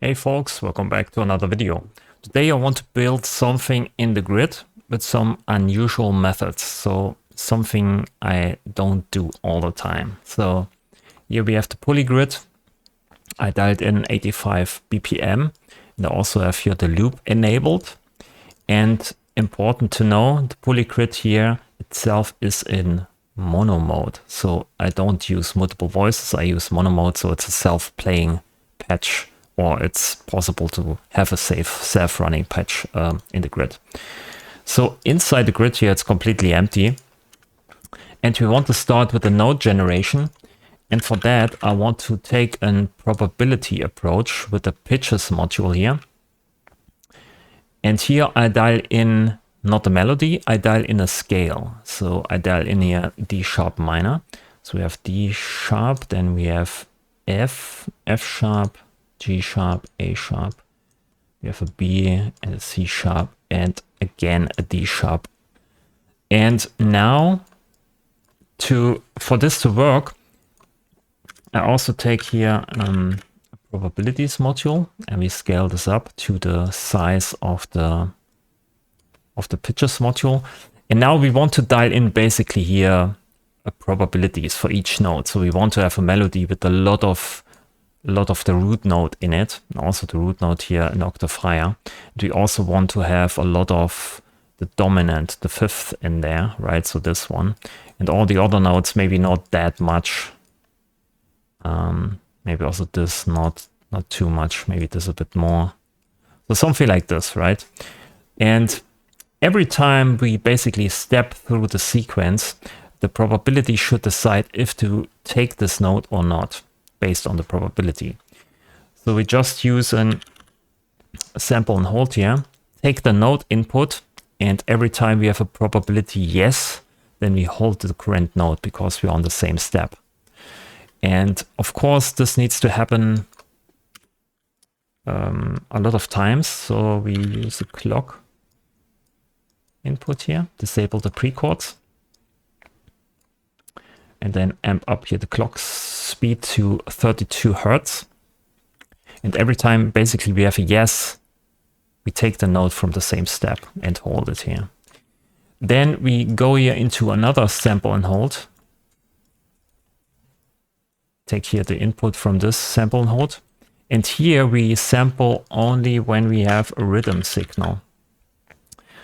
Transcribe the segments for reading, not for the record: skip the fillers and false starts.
Hey folks, welcome back to another video. Today I want to build something in the grid with some unusual methods. So something I don't do all the time. So here we have the pulley grid. I dialed in 85 BPM and I also have here the loop enabled. And important to know, the pulley grid here itself is in mono mode. So I don't use multiple voices, I use mono mode, so it's a self-playing patch, or it's possible to have a safe self-running patch in the grid. So inside the grid here, it's completely empty. And we want to start with a node generation. And for that, I want to take a probability approach with the pitches module here. And here I dial in not a melody, I dial in a scale. So I dial in here D sharp minor. So we have D sharp, then we have F, F sharp, G sharp, A sharp. We have a B and a C sharp, and again a D sharp. And now for this to work, I also take here a probabilities module, and we scale this up to the size of the pitches module. And now we want to dial in basically here probabilities for each node. So we want to have a melody with a lot of the root node in it, and also the root node here an octave higher. And we also want to have a lot of the dominant, the fifth in there, right? So this one, and all the other nodes maybe not that much. Maybe also this not too much. Maybe this a bit more. So something like this, right? And every time we basically step through the sequence, the probability should decide if to take this node or not, based on the probability. So we just use a sample and hold here, take the node input, and every time we have a probability yes, then we hold the current node because we're on the same step. And of course, this needs to happen a lot of times. So we use a clock input here, disable the pre-chords, and then amp up here the clock speed to 32 Hertz. And every time basically we have a yes, we take the node from the same step and hold it here. Then we go here into another sample and hold. Take here the input from this sample and hold. And here we sample only when we have a rhythm signal.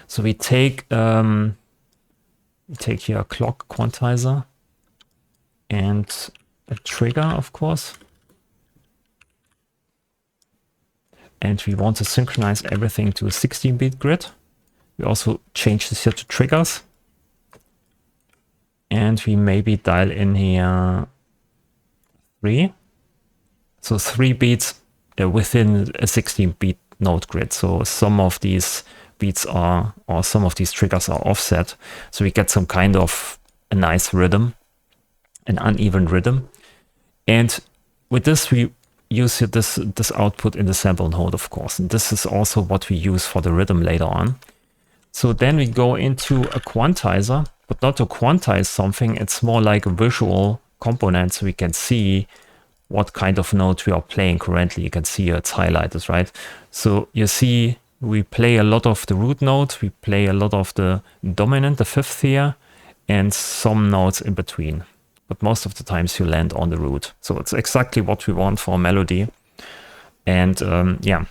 So we take here a clock quantizer and a trigger, of course. And we want to synchronize everything to a 16-bit grid. We also change this here to triggers. And we maybe dial in here 3. So 3 beats within a 16-bit node grid. So some of these beats are, or some of these triggers are offset. So we get some kind of a nice rhythm, an uneven rhythm. And with this, we use this output in the sample and hold, of course. And this is also what we use for the rhythm later on. So then we go into a quantizer, but not to quantize something. It's more like a visual component, so we can see what kind of note we are playing currently. You can see it's highlighted, right? So you see we play a lot of the root note, we play a lot of the dominant, the fifth here, and some notes in between. But most of the times you land on the root. So it's exactly what we want for a melody. And yeah.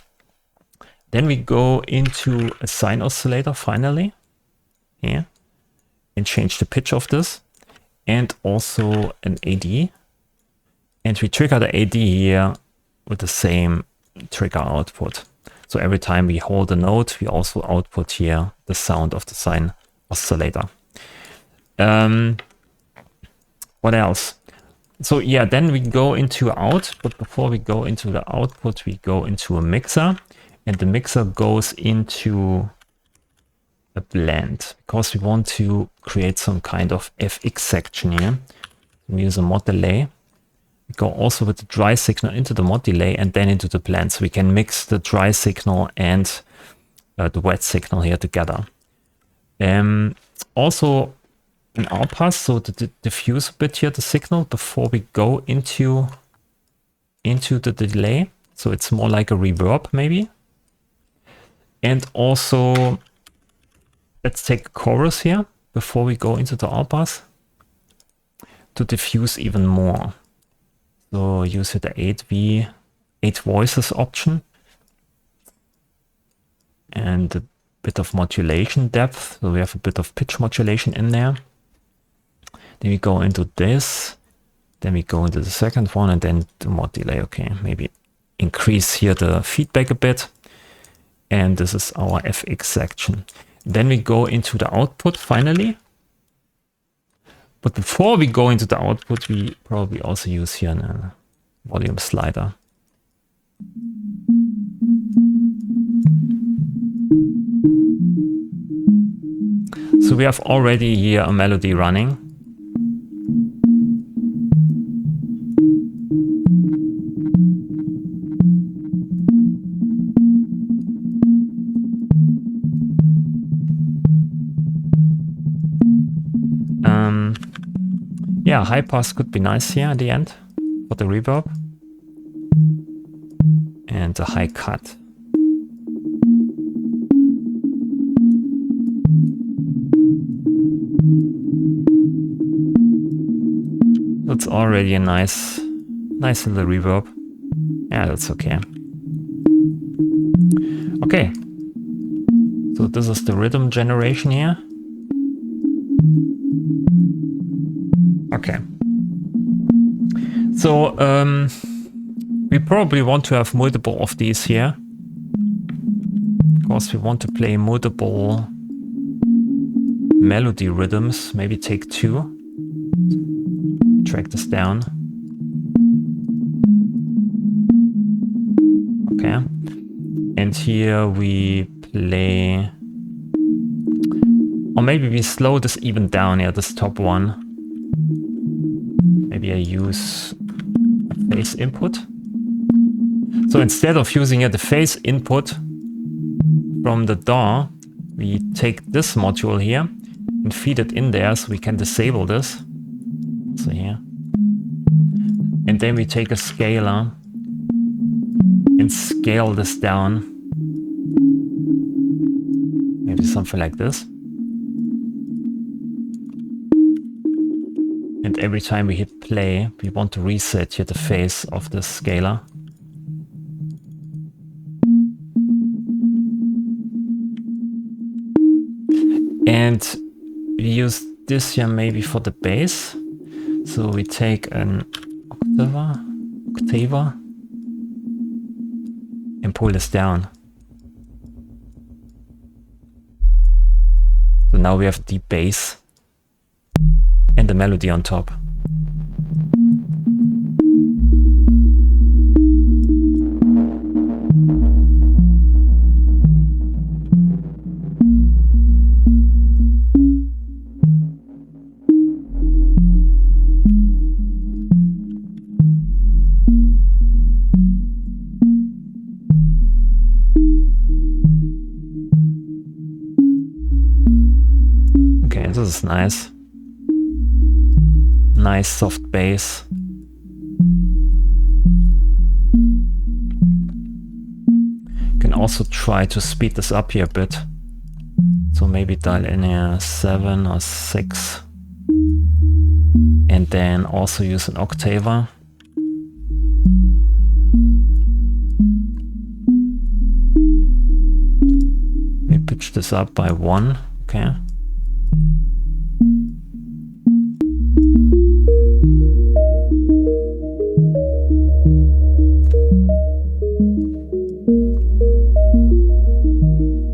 Then we go into a sine oscillator finally here and change the pitch of this, and also an AD. And we trigger the AD here with the same trigger output. So every time we hold a note, we also output here the sound of the sine oscillator. What else? So yeah, then we go into out, but before we go into the output, we go into a mixer, and the mixer goes into a blend because we want to create some kind of FX section here. We use a mod delay. We go also with the dry signal into the mod delay and then into the blend, so we can mix the dry signal and the wet signal here together. Also an outpass, so to diffuse a bit here the signal before we go into the delay. So it's more like a reverb maybe. And also, let's take a chorus here before we go into the all pass to diffuse even more. So use here the 8 voices option and a bit of modulation depth. So we have a bit of pitch modulation in there. Then we go into this. Then we go into the second one and then the mod delay. Okay, maybe increase here the feedback a bit. And this is our FX section. Then we go into the output finally. But before we go into the output, we probably also use here a volume slider. So we have already here a melody running. Yeah, high pass could be nice here at the end for the reverb. And a high cut. That's already a nice little reverb. Yeah, that's okay. Okay. So this is the rhythm generation here. Okay. So we probably want to have multiple of these here. Because we want to play multiple melody rhythms. Maybe take 2. Track this down. Okay. And here we play, or maybe we slow this even down here, this top one. Maybe I use a phase input. So instead of using the phase input from the DAW, we take this module here and feed it in there so we can disable this. So here. And then we take a scalar and scale this down. Maybe something like this. And every time we hit play, we want to reset here the phase of the scalar. And we use this here maybe for the bass. So we take an octaver and pull this down. So now we have the bass and the melody on top. This is nice. Nice soft bass. You can also try to speed this up here a bit. So maybe dial in here 7 or 6. And then also use an octaver. Maybe pitch this up by 1. Okay.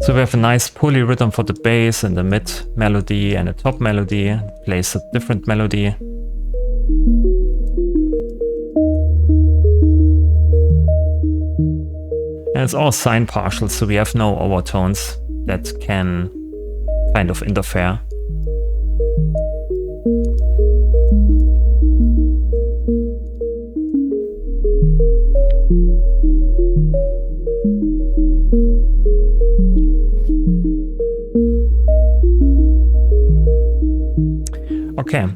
So we have a nice pulley rhythm for the bass and the mid melody and the top melody. It plays a different melody. And it's all sine partial, so we have no overtones that can kind of interfere. Okay.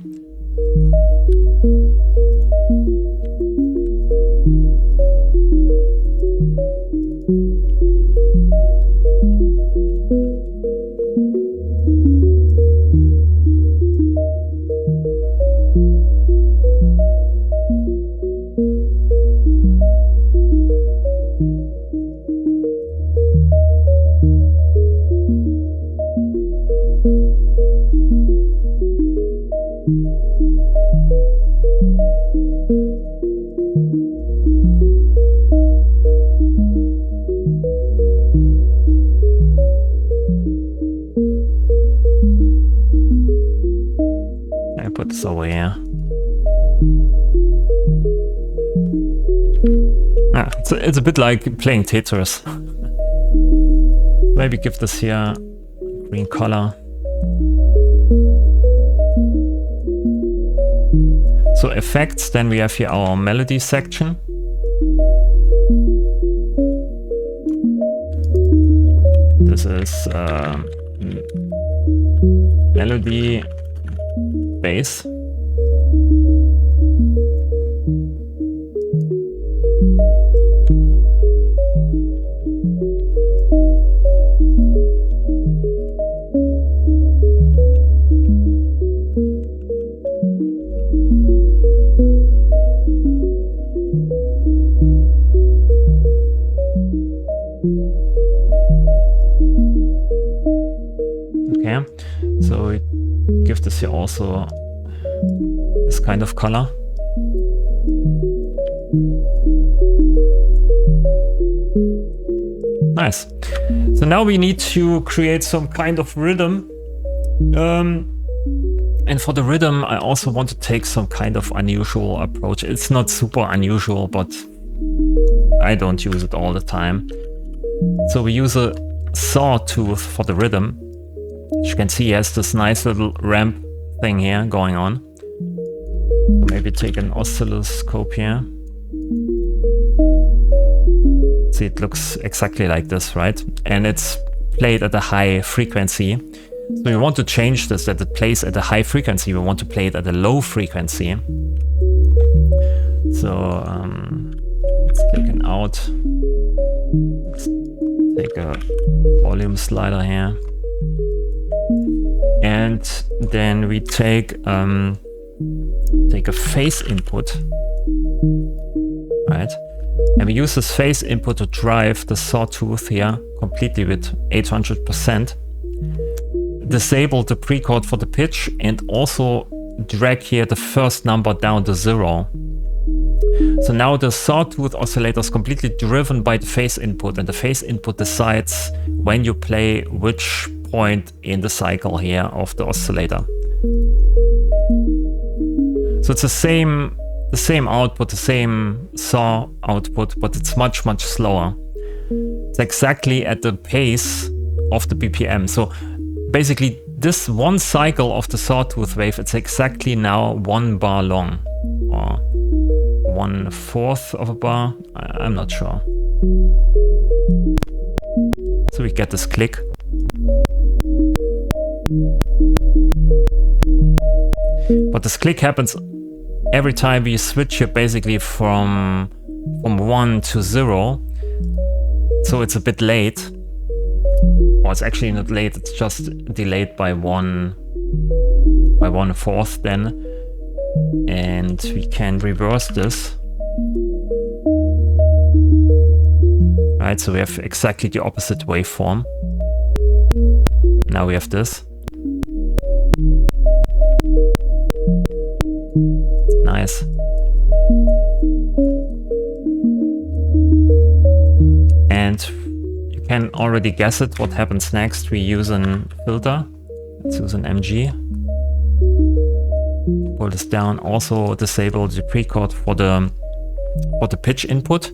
this over here. It's a bit like playing Tetris. Maybe give this here green color. So effects, then we have here our melody section. This is melody bass. Okay, so we give this here also this kind of color. Nice. So now we need to create some kind of rhythm. And for the rhythm, I also want to take some kind of unusual approach. It's not super unusual, but I don't use it all the time. So we use a Sawtooth for the rhythm. As you can see, it has this nice little ramp thing here going on. Maybe take an oscilloscope here. See, it looks exactly like this, right? And it's played at a high frequency. So we want to change this, that it plays at a high frequency. We want to play it at a low frequency. So let's take an out. Let's take a volume slider here. And then we take a phase input, right? And we use this phase input to drive the Sawtooth here completely with 800%. Disable the pre-chord for the pitch and also drag here the first number down to 0. So now the Sawtooth oscillator is completely driven by the phase input, and the phase input decides when you play which point in the cycle here of the oscillator. So it's the same output, the same saw output, but it's much slower. It's exactly at the pace of the BPM. So basically this one cycle of the Sawtooth wave, it's exactly now 1 bar long, or 1/4 of a bar, I'm not sure. So we get this click. But this click happens every time we switch here, basically from 1 to 0. So it's a bit late. Or it's actually not late, it's just delayed by 1/4 then. And we can reverse this. Right, so we have exactly the opposite waveform. Now we have this. Nice. And you can already guess it, what happens next. We use a filter. Let's use an MG. Pull this down. Also disable the pre-chord for the pitch input.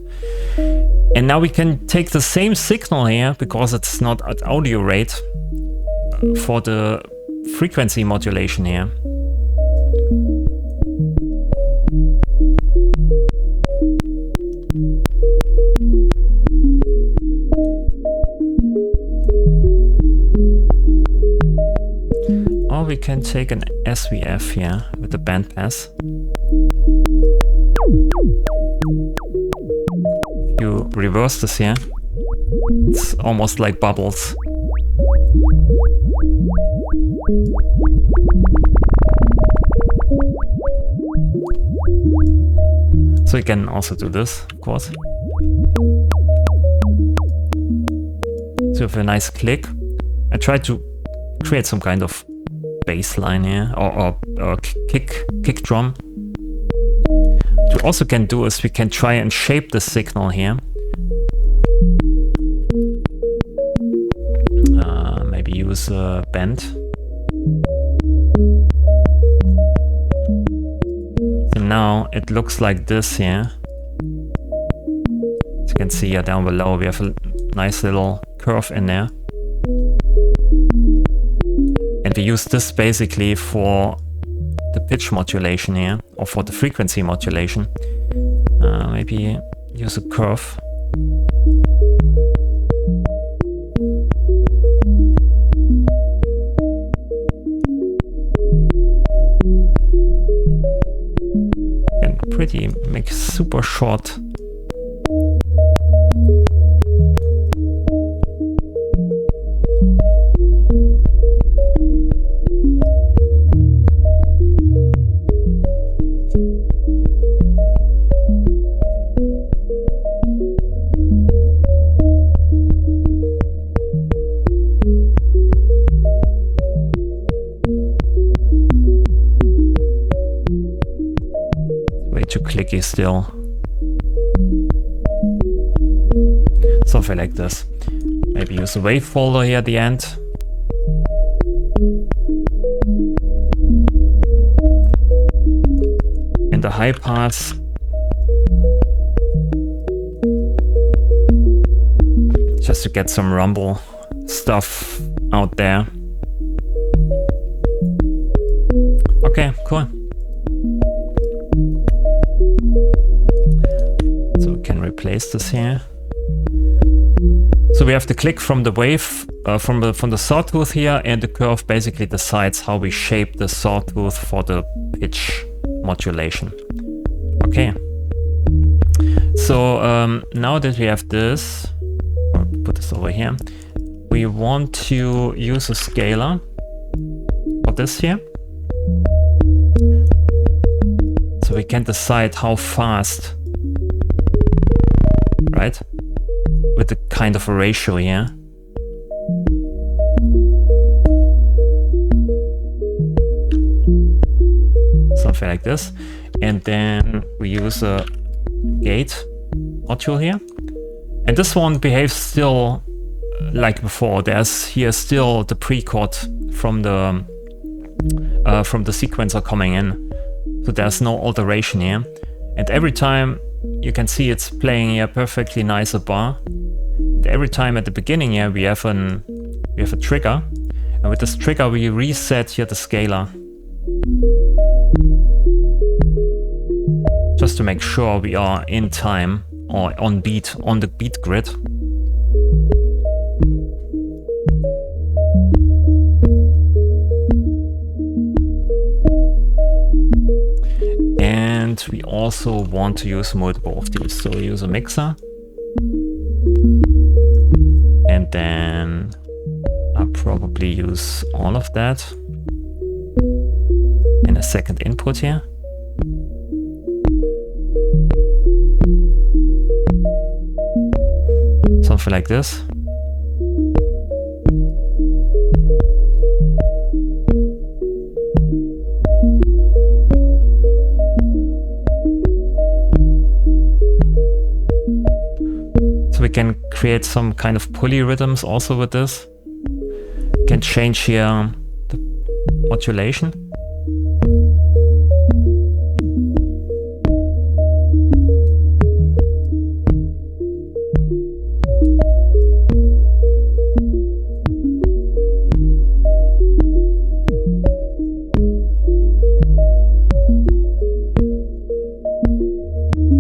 And now we can take the same signal here, because it's not at audio rate, for the frequency modulation here. Or we can take an SVF here with the bandpass. If you reverse this here, it's almost like bubbles. So you can also do this, of course. So you have a nice click. I tried to create some kind of bass line here, or kick drum. What we also can do is we can try and shape the signal here. Maybe use a bend. now it looks like this here. As you can see here down below, we have a nice little curve in there. And we use this basically for the pitch modulation here, or for the frequency modulation. Maybe use a curve. And pretty, make super short. Too clicky still. Something like this. Maybe use a wave folder here at the end. In the high pass, just to get some rumble stuff out there. Okay, cool. So we can replace this here. So we have the click from the wave, from the sawtooth here, and the curve basically decides how we shape the sawtooth for the pitch modulation. Okay. So now that we have this, I'll put this over here, we want to use a scalar for this here. So we can decide how fast, right? With the kind of a ratio here. Something like this. And then we use a gate module here. And this one behaves still like before. There's here still the pre-chord from the sequencer coming in. So there's no alteration here. And every time you can see it's playing here perfectly nice a bar. And every time at the beginning here we have a trigger, and with this trigger we reset here the scalar, just to make sure we are in time or on beat on the beat grid. And we also want to use multiple of these, so we use a mixer. And then I'll probably use all of that in a second input here. Something like this. We can create some kind of polyrhythms also with this. We can change here the modulation.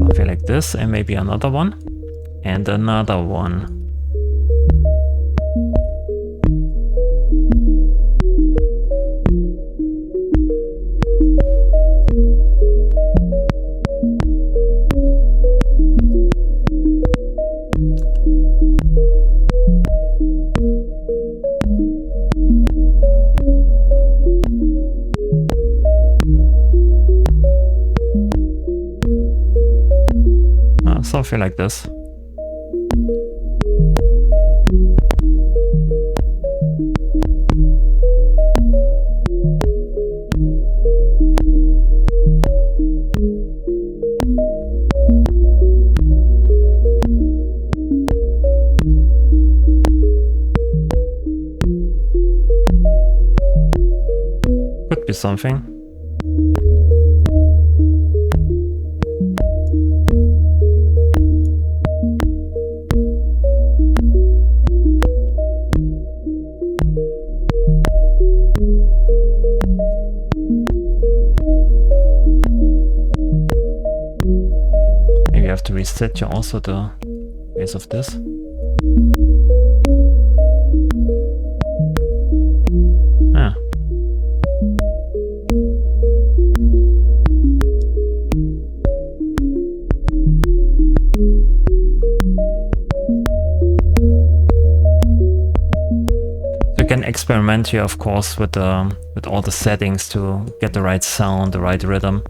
Something like this, and maybe another one. And another one. Something like this. Could be something. reset here also the base of this. Ah. You can experiment here, of course, with all the settings to get the right sound, the right rhythm.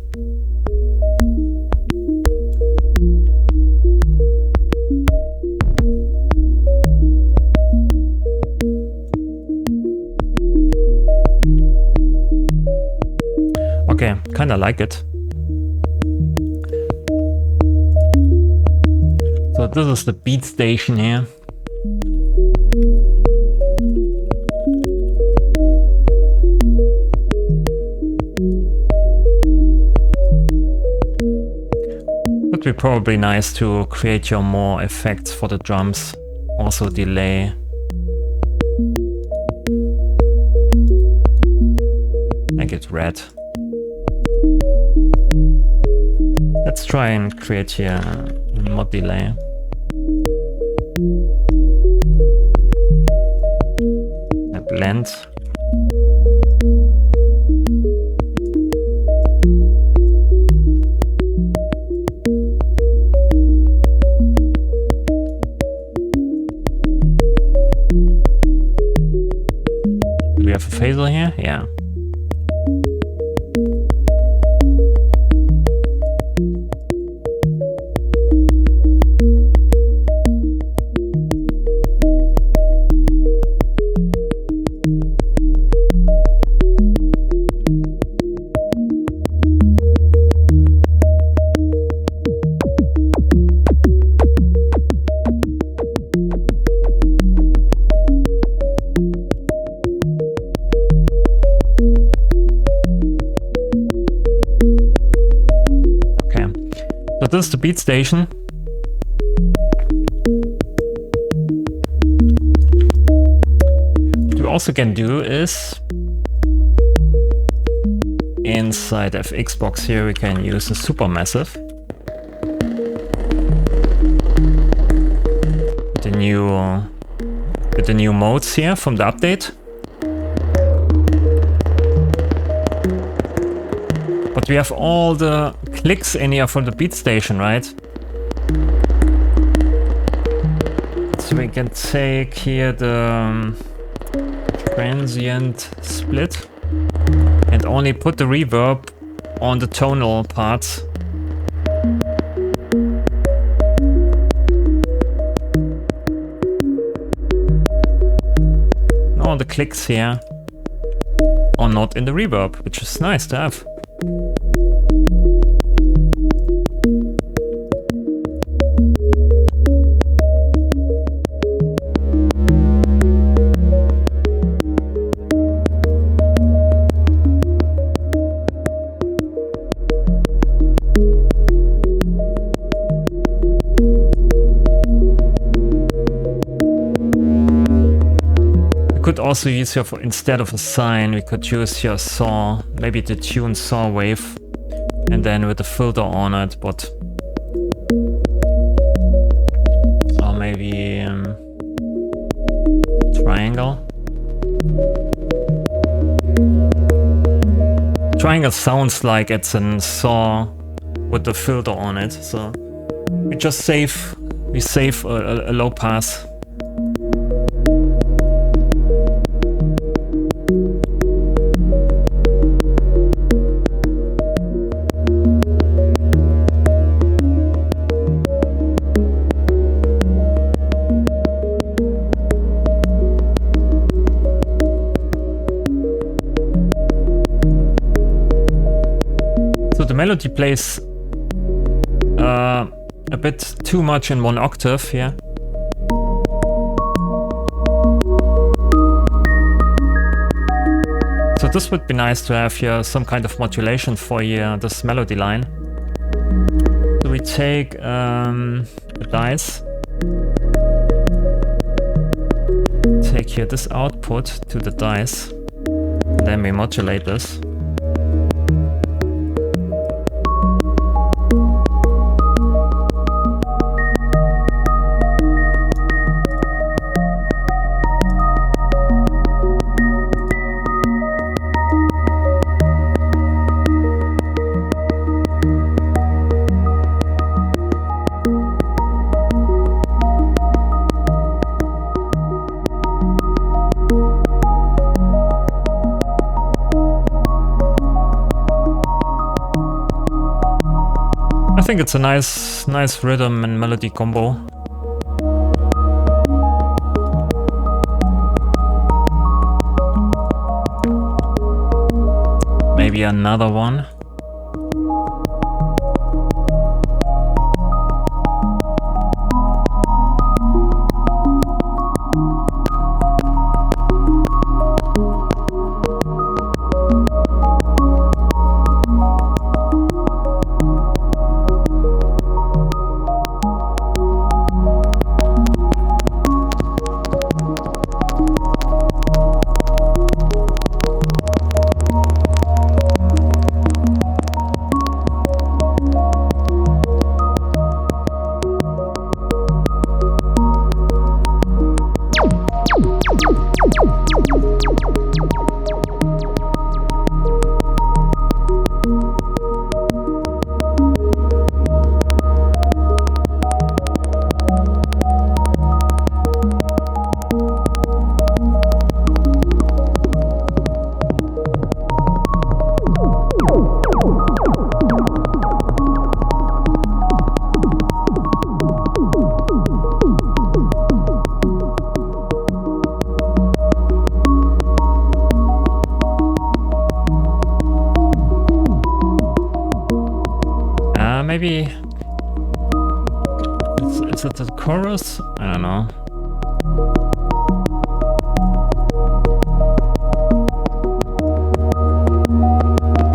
Okay, kind of like it. So this is the beat station here. Would be probably nice to create your more effects for the drums, also delay. Make it red. Let's try and create here a mod delay. A blend. Do we have a phaser here? Yeah. So this is the beat station. What you also can do is inside FX box here we can use a supermassive with the new modes here from the update. But we have all the clicks in here from the beat station, right? So we can take here the transient split and only put the reverb on the tonal parts. And all the clicks here are not in the reverb, which is nice to have. Could also use here for, instead of a sine, we could use here saw, maybe the tune saw wave, and then with the filter on it, but or maybe triangle. Triangle sounds like it's a saw with the filter on it, so we just save a low pass. The melody plays a bit too much in one octave here. So this would be nice to have here some kind of modulation for here, this melody line. So we take a dice, take here this output to the dice, and then we modulate this. think it's a nice rhythm and melody combo. Maybe another one. Maybe is it the chorus? I don't know.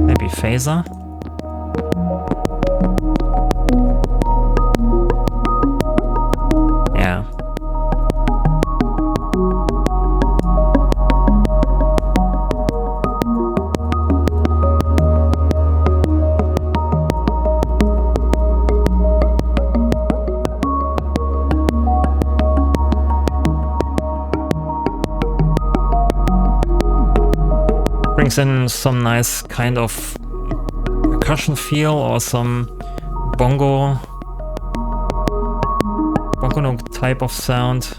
Maybe phaser? Yeah. Brings in some nice kind of percussion feel or some bongo type of sound.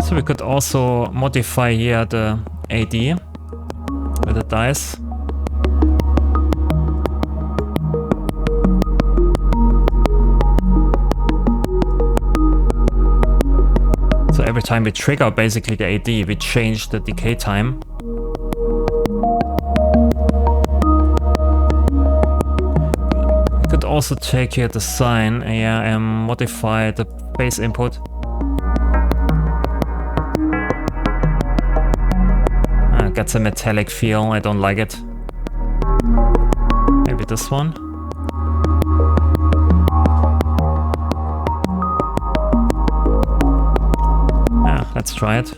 So we could also modify here the AD with the dice. So every time we trigger basically the AD, we change the decay time. We could also take here the sine and modify the bass input. Gets a metallic feel, I don't like it. Maybe this one. Yeah, let's try it.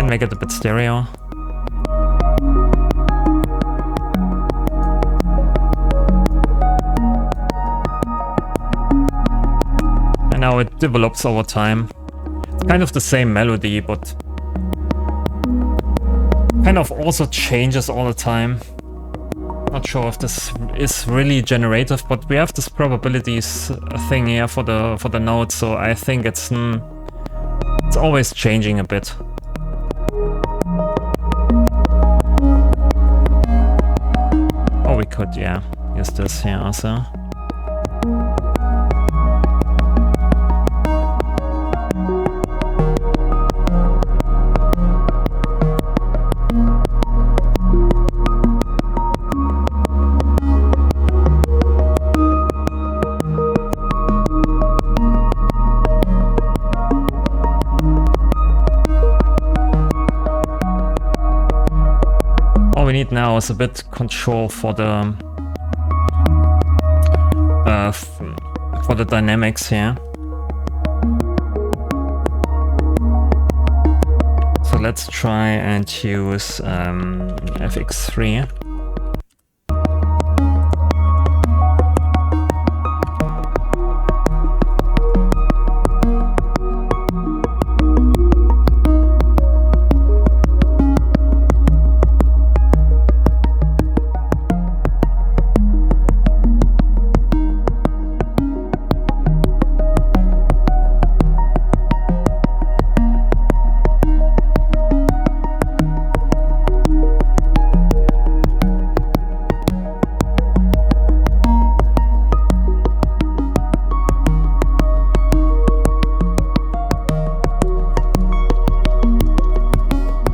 Make it a bit stereo. And now it develops over time. It's kind of the same melody, but kind of also changes all the time. Not sure if this is really generative, but we have this probabilities thing here for the notes, so I think it's always changing a bit. We could, yeah, use this here also. we need now is a bit control for the dynamics here. So let's try and use FX3.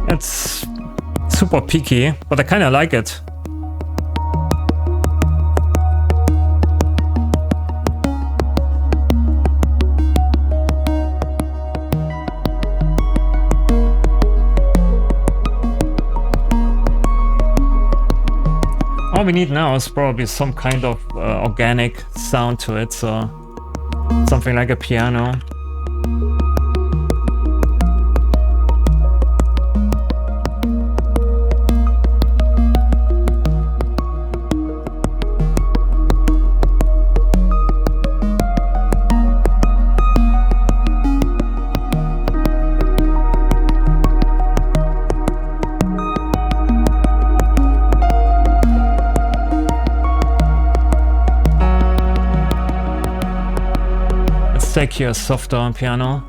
It's super peaky, but I kind of like it. All we need now is probably some kind of organic sound to it, so something like a piano. Take your softer piano.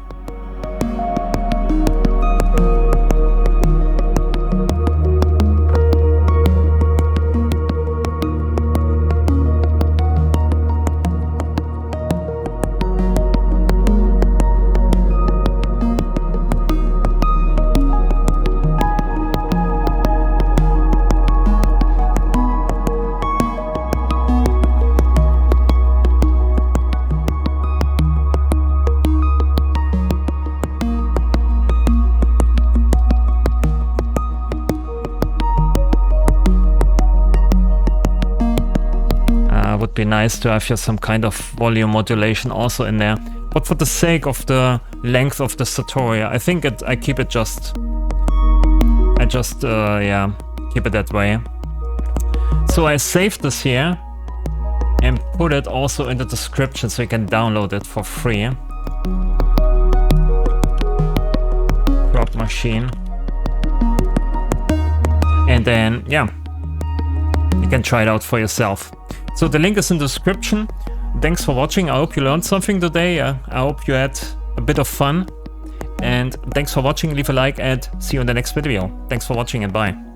Would be nice to have here some kind of volume modulation also in there, but for the sake of the length of the tutorial, I think I keep it just yeah, keep it that way. So I saved this here and put it also in the description so you can download it for free. Prop machine, and then yeah, you can try it out for yourself. So the link is in the description. Thanks for watching. I hope you learned something today. I hope you had a bit of fun. And thanks for watching. Leave a like and see you in the next video. Thanks for watching and bye.